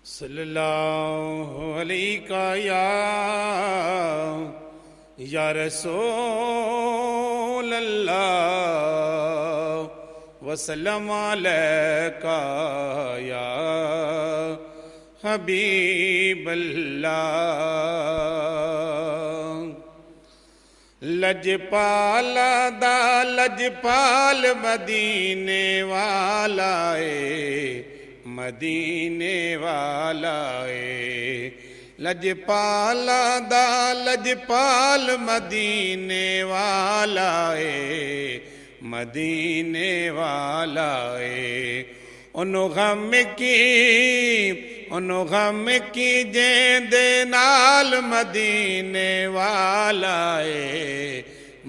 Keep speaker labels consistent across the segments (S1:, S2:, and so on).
S1: صلی اللہ علیہ یا رسول اللہ وسلم علیکہ یا حبیب اللہ۔ لجپال دا لجپال مدینے والا مدینے والا لجپال دا لجپال مدینے والا مدینے والا انہوں غم کی جیند نال مدینے والا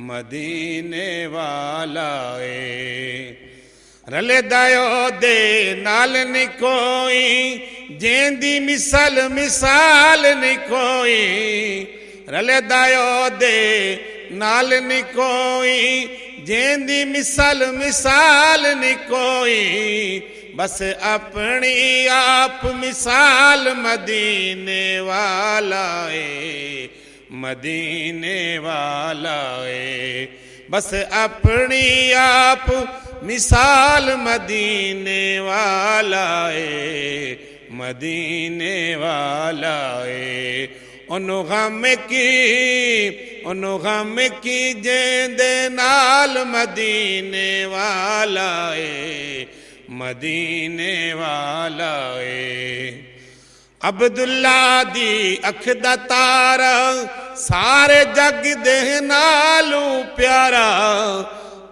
S1: مدینے والا رلے دایو دے نال نہیں کوئی جیندی مثال نہیں کوئی رلے دایو دے نال نہیں کوئی جیندی مثال نہیں کوئی بس اپنی آپ مثال مدینے والا مدینے والا بس اپنی آپ مثال مدینے والا مدینے والا انہوں غم کی جیند نال مدینے والا مدینے والا عبداللہ دی اکھ دا تارا سارے جگ دے نالوں پیارا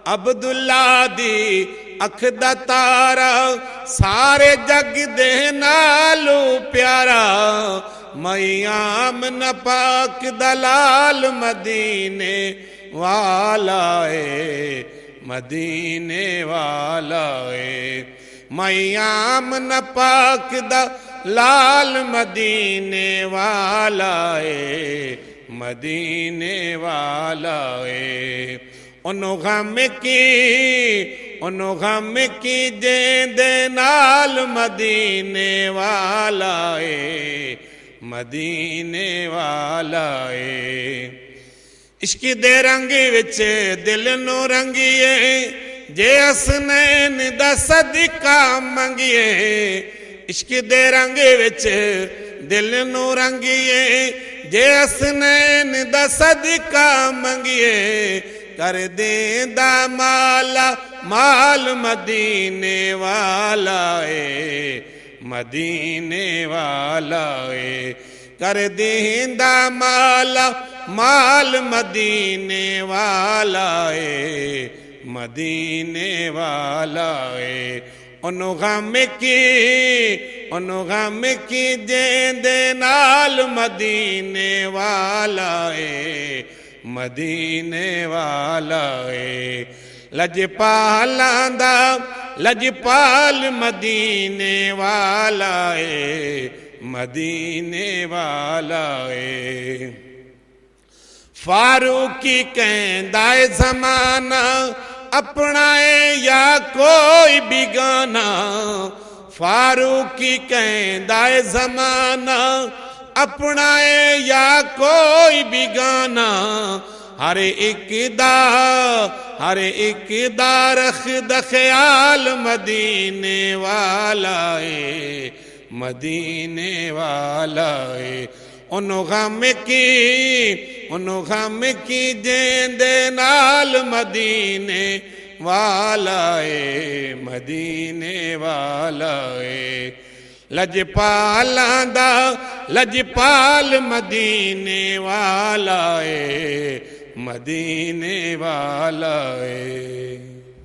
S1: عبداللہ دی اکھ دا تارا سارے جگ دے نالوں پیارا میام نپاک دلال مدینے والا مدینے والا میام نپاک دلال مدینے والا مدینے والا انہوں غم کی جیند نال مدینے والا مدینے والا عشق دے رنگ وچ دل نو رنگیے جے حسنین دا صدقہ منگیے عشق دے رنگ وچ دل نو رنگیے جے حسنین دا صدقہ منگیے کر دیندا مالا مال مدینے والا مدینے والا کر دیندا مالا مال مدینے والا مدینے والا انہوں غم کی جیند نال مدینے والا مدینے والا لجپالاں دا لجپال مدینے والا مدینے والا فاروقی کہندا ہے زمانہ اپنائے یا کوئی بیگانہ فاروقی کہندا ہے زمانہ اپنائے یا کوئی بیگانہ ہر ایک دا رخد خیال مدینے والا مدینے والا انہوں غم کی جیند نال مدینے والا مدینے والا لجپالاں دا لجپال مدینے والا مدینے والا